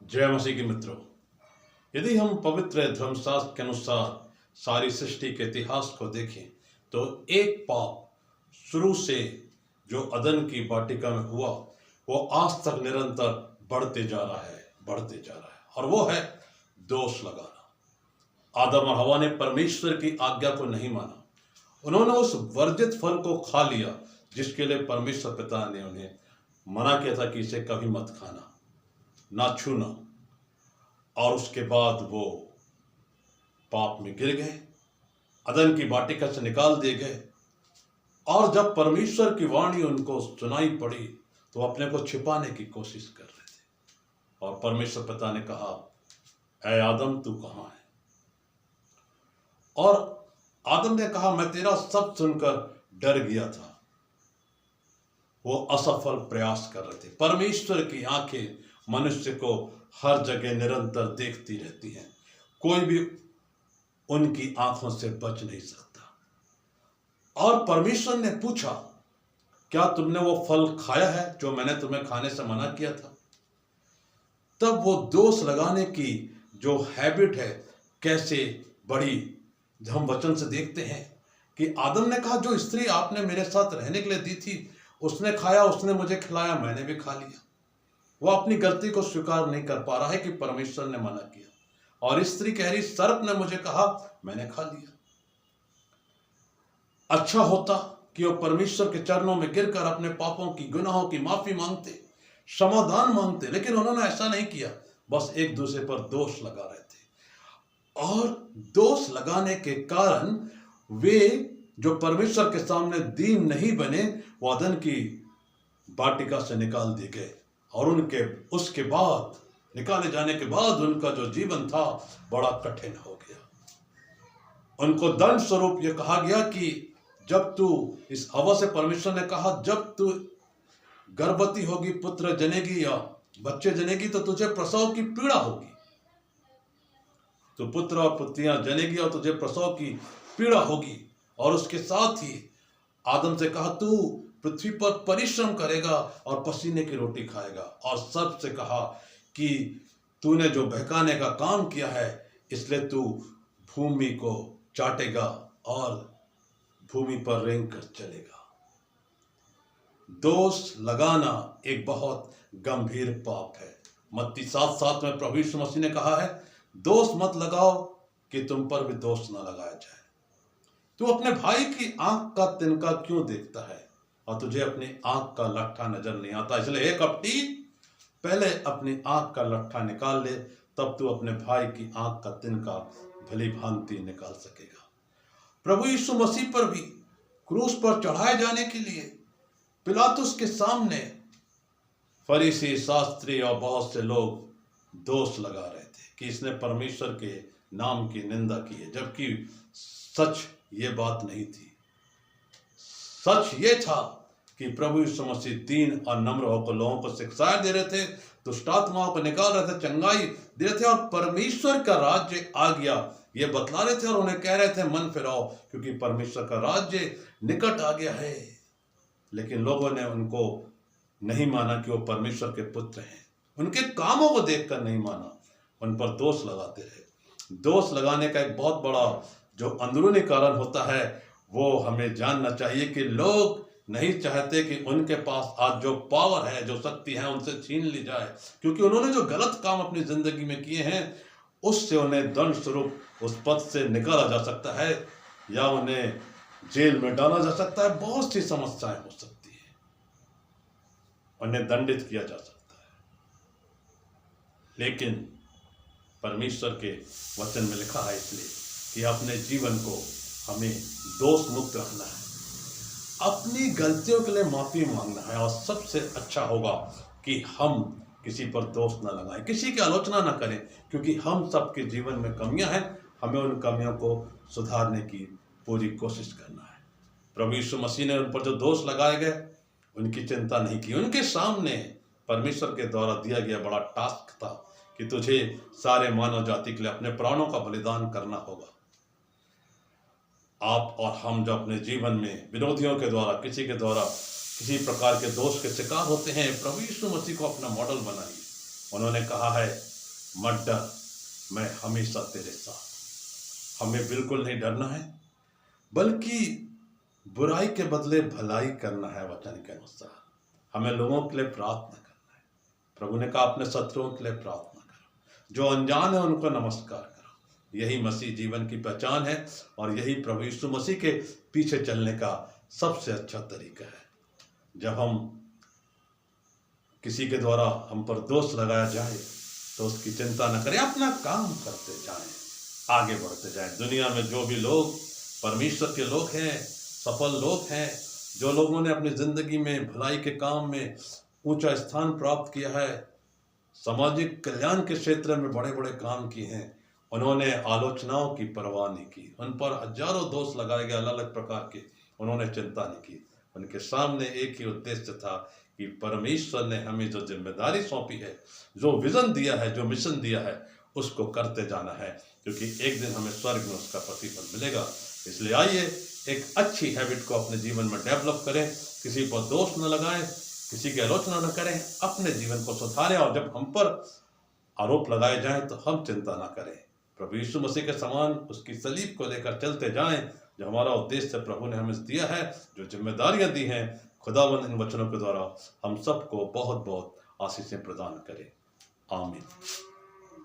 जय मसीह के मित्रों, यदि हम पवित्र धर्मशास्त्र के अनुसार सारी सृष्टि के इतिहास को देखें तो एक पाप शुरू से जो अदन की वाटिका में हुआ वो आज तक निरंतर बढ़ते जा रहा है और वो है दोष लगाना। आदम और हवा ने परमेश्वर की आज्ञा को नहीं माना। उन्होंने उस वर्जित फल को खा लिया जिसके लिए परमेश्वर पिता ने उन्हें मना किया था कि इसे कभी मत खाना, ना छूना। और उसके बाद वो पाप में गिर गए, अदन की वाटिका से निकाल दिए गए। और जब परमेश्वर की वाणी उनको सुनाई पड़ी तो अपने को छिपाने की कोशिश कर रहे थे। और परमेश्वर पिता ने कहा, ऐ आदम तू कहाँ है? और आदम ने कहा, मैं तेरा सब सुनकर डर गया था। वो असफल प्रयास कर रहे थे। परमेश्वर की आंखें मनुष्य को हर जगह निरंतर देखती रहती हैं, कोई भी उनकी आंखों से बच नहीं सकता। और परमेश्वर ने पूछा, क्या तुमने वो फल खाया है जो मैंने तुम्हें खाने से मना किया था? तब वो दोष लगाने की जो हैबिट है कैसे बढ़ी। हम वचन से देखते हैं कि आदम ने कहा, जो स्त्री आपने मेरे साथ रहने के लिए दी थी उसने खाया, उसने मुझे खिलाया, मैंने भी खा लिया। वो अपनी गलती को स्वीकार नहीं कर पा रहा है कि परमेश्वर ने मना किया। और स्त्री कह रही, सर्प ने मुझे कहा, मैंने खा लिया। अच्छा होता कि वो परमेश्वर के चरणों में गिरकर अपने पापों की, गुनाहों की माफी मांगते, समाधान मांगते, लेकिन उन्होंने ऐसा नहीं किया। बस एक दूसरे पर दोष लगा रहे थे। और दोष लगाने के कारण वे जो परमेश्वर के सामने दीन नहीं बने, वो अदन की वाटिका से निकाल दिए गए। और उनके उसके बाद निकाले जाने के बाद उनका जो जीवन था बड़ा कठिन हो गया। उनको दंड स्वरूप ये कहा गया कि जब तू, इस हवा से परमेश्वर ने कहा, जब तू गर्भवती होगी, पुत्र जनेगी या बच्चे जनेगी तो तुझे प्रसव की पीड़ा होगी। तो पुत्र और पुत्रियां जनेगी और तुझे प्रसव की पीड़ा होगी। और उसके साथ ही आदम से कहा, तू पृथ्वी पर परिश्रम करेगा और पसीने की रोटी खाएगा। और सर्प से कहा कि तूने जो बहकाने का काम किया है इसलिए तू भूमि को चाटेगा और भूमि पर रेंग कर चलेगा। दोष लगाना एक बहुत गंभीर पाप है। मत्ती 7:7 में प्रभु यीशु मसीह ने कहा है, दोष मत लगाओ कि तुम पर भी दोष न लगाया जाए। तू अपने भाई की आंख का तिनका क्यों देखता है और तुझे अपनी आंख का लट्ठा नजर नहीं आता? इसलिए एक कपटी, पहले अपनी आंख का लट्ठा निकाल ले, तब तू अपने भाई की आंख का तिनका भली भांति निकाल सकेगा। प्रभु यीशु मसीह पर भी क्रूस पर चढ़ाए जाने के लिए पिलातुस के सामने फरीसी, शास्त्री और बहुत से लोग दोष लगा रहे थे कि इसने परमेश्वर के नाम की निंदा की है, जबकि सच ये बात नहीं थी। सच ये था कि प्रभु यीशु मसीह दीन और नम्र होकर लोगों को शिक्षाएं दे रहे थे, दुष्टात्माओं को निकाल रहे थे, चंगाई दे रहे थे और परमेश्वर का राज्य आ गया ये बतला रहे थे। और उन्हें कह रहे थे, मन फिराओ क्योंकि परमेश्वर का राज्य निकट आ गया है। लेकिन लोगों ने उनको नहीं माना कि वो परमेश्वर के पुत्र हैं। उनके कामों को देखकर नहीं माना, उन पर दोष लगाते रहे। दोष लगाने का एक बहुत बड़ा जो अंदरूनी कारण होता है वो हमें जानना चाहिए कि लोग नहीं चाहते कि उनके पास आज जो पावर है, जो शक्ति है, उनसे छीन ली जाए, क्योंकि उन्होंने जो गलत काम अपनी जिंदगी में किए हैं उससे उन्हें दंड स्वरूप उस पद से निकाला जा सकता है या उन्हें जेल में डाला जा सकता है। बहुत सी समस्याएं हो सकती है, उन्हें दंडित किया जा सकता है। लेकिन परमेश्वर के वचन में लिखा है इसलिए कि अपने जीवन को हमें दोष मुक्त रखना है, अपनी गलतियों के लिए माफी मांगना है। और सबसे अच्छा होगा कि हम किसी पर दोष न लगाएं, किसी की आलोचना न करें, क्योंकि हम सबके जीवन में कमियां हैं। हमें उन कमियों को सुधारने की पूरी कोशिश करना है। प्रभु यीशु मसीह ने उन पर जो दोष लगाए गए उनकी चिंता नहीं की। उनके सामने परमेश्वर के द्वारा दिया गया बड़ा टास्क था कि तुझे सारे मानव जाति के लिए अपने प्राणों का बलिदान करना होगा। आप और हम जो अपने जीवन में विरोधियों के द्वारा, किसी के द्वारा किसी प्रकार के दोष के शिकार होते हैं, प्रभु यीशु मसीह को अपना मॉडल बनाइए। उन्होंने कहा है मत डर, मैं हमेशा तेरे साथ। हमें बिल्कुल नहीं डरना है, बल्कि बुराई के बदले भलाई करना है वचन के अनुसार। हमें लोगों के लिए प्रार्थना करना है। प्रभु ने कहा अपने शत्रुओं के लिए प्रार्थना करो, जो अनजान है उनको नमस्कार करो। यही मसीह जीवन की पहचान है और यही प्रभु यीशु मसीह के पीछे चलने का सबसे अच्छा तरीका है। जब हम किसी के द्वारा हम पर दोष लगाया जाए तो उसकी चिंता न करें, अपना काम करते जाएं, आगे बढ़ते जाएं। दुनिया में जो भी लोग परमेश्वर के लोग हैं, सफल लोग हैं, जो लोगों ने अपनी जिंदगी में भलाई के काम में ऊंचा स्थान प्राप्त किया है, सामाजिक कल्याण के क्षेत्र में बड़े बड़े काम किए हैं, उन्होंने आलोचनाओं की परवाह नहीं की। उन पर हजारों दोष लगाए गए अलग अलग प्रकार के, उन्होंने चिंता नहीं की। उनके सामने एक ही उद्देश्य था कि परमेश्वर ने हमें जो जिम्मेदारी सौंपी है, जो विजन दिया है, जो मिशन दिया है, उसको करते जाना है, क्योंकि एक दिन हमें स्वर्ग में उसका प्रतिफल मिलेगा। इसलिए आइए एक अच्छी हैबिट को अपने जीवन में डेवलप करें, किसी पर दोष न लगाएं, किसी की आलोचना न करें, अपने जीवन को सुधारें, और जब हम पर आरोप लगाए जाएं तो हम चिंता ना करें। प्रभु यीशु मसीह के समान उसकी सलीब को लेकर चलते जाएं, जो हमारा उद्देश्य प्रभु ने हमें दिया है, जो जिम्मेदारियां दी हैं। खुदावंद इन वचनों के द्वारा हम सबको बहुत बहुत आशीषें प्रदान करें। आमीन।